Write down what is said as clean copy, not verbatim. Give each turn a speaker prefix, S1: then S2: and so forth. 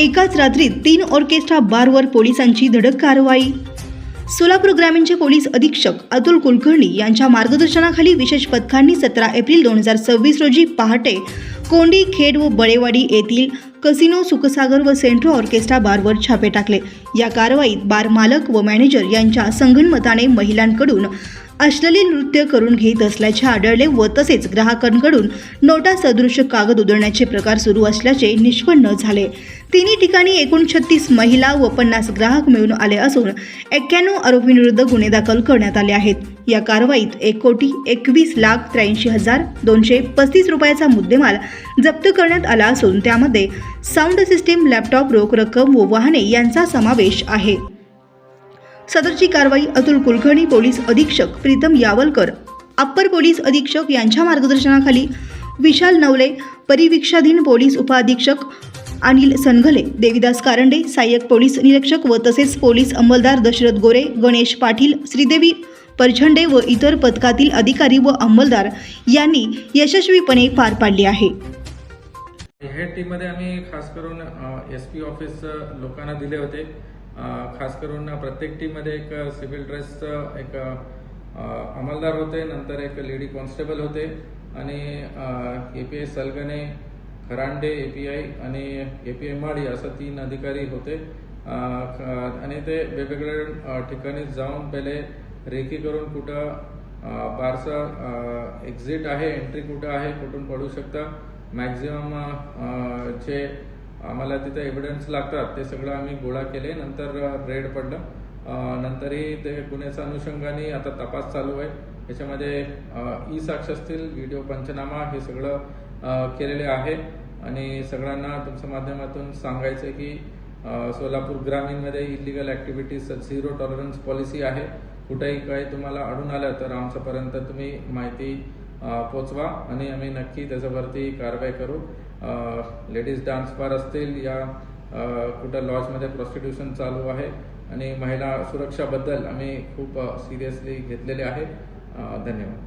S1: एकाच रात्रीत 3 ऑर्केस्ट्रा बारवर पोलिसांची धडक कारवाई। सोलापूर ग्रामीणचे पोलीस अधीक्षक अतुल कुलकर्णी यांच्या मार्गदर्शनाखाली विशेष पथकांनी 17 एप्रिल 2026 रोजी पहाटे कोंडी, खेड व बळेवाडी येथील कसिनो, सुखसागर व सेंट्रो ऑर्केस्ट्रा बारवर छापे टाकले। या कारवाईत बार मालक व मॅनेजर यांच्या संगनमताने महिलांकडून अश्लील नृत्य करून घेत असल्याचे आढळले व तसेच ग्राहकांकडून नोटा सदृश कागद उधळण्याचे प्रकार सुरू असल्याचे निष्पन्न झाले। तिन्ही ठिकाणी एकूण 36 महिला व 50 ग्राहक मिळून आले असून 91 आरोपींविरुद्ध गुन्हे दाखल करण्यात आले आहेत। या कारवाईत 1,21,83,235 रुपयाचा मुद्देमाल जप्त करण्यात आला असून त्यामध्ये साऊंड सिस्टीम, लॅपटॉप, रोख रक्कम व वाहने यांचा समावेश आहे। सदरची कारवाई अतुल कुलकर्णी, पोलीस अधीक्षक प्रीतम यावलकर, अप्पर पोलीस अधीक्षक यांच्या मार्गदर्शनाखाली विशाल नवले, परिवीक्षाधीन पोलीस उपअधीक्षक अनिल सनघले, देविदास कारंडे, सहाय्यक पोलीस निरीक्षक व तसेच पोलीस अंमलदार दशरथ गोरे, गणेश पाटील, श्रीदेवी परझंडे व इतर पथकातील अधिकारी व अंमलदार यांनी यशस्वीपणे पार पाडली आहे।
S2: ह्या टीममध्ये आम्ही खास करून SP ऑफिस लोकांना दिले होते। खास करून प्रत्येक टीममध्ये एक सिव्हिल ड्रेसचं एक अंमलदार होते, नंतर एक लेडी कॉन्स्टेबल होते आणि API सलगणे, खरांडे API आणि API माडी असं 3 अधिकारी होते आणि ते वेगवेगळ्या ठिकाणी जाऊन पहिले रेकी करून कुठं बारचा एक्झिट आहे, एंट्री कुठं आहे, कुठून पडू शकता, मॅक्झिमम जे आम्हाला तिथे एव्हिडन्स लागतात ते सगळं आम्ही गोळा केले। नंतर रेड पडलं, नंतरही ते गुन्ह्याच्या अनुषंगाने आता तपास चालू आहे। याच्यामध्ये ई-साक्ष असतील, व्हिडिओ पंचनामा हे सगळं केलेले आहे आणि सगळ्यांना तुमच्या माध्यमातून सांगायचं आहे की सोलापूर ग्रामीणमध्ये इलिगल ॲक्टिव्हिटीज 0 टॉलरन्स पॉलिसी आहे। कुठेही काही तुम्हाला आढळून आलं तर आमच्यापर्यंत तुम्ही माहिती पोचवा आणि आम्ही नक्की त्याच्यावरती कारवाई करू। लेडीज डान्स बार असतील या कुठं लॉजमध्ये प्रॉस्टिट्यूशन चालू आहे आणि महिला सुरक्षाबद्दल आम्ही खूप सिरियसली घेतलेले आहे। धन्यवाद।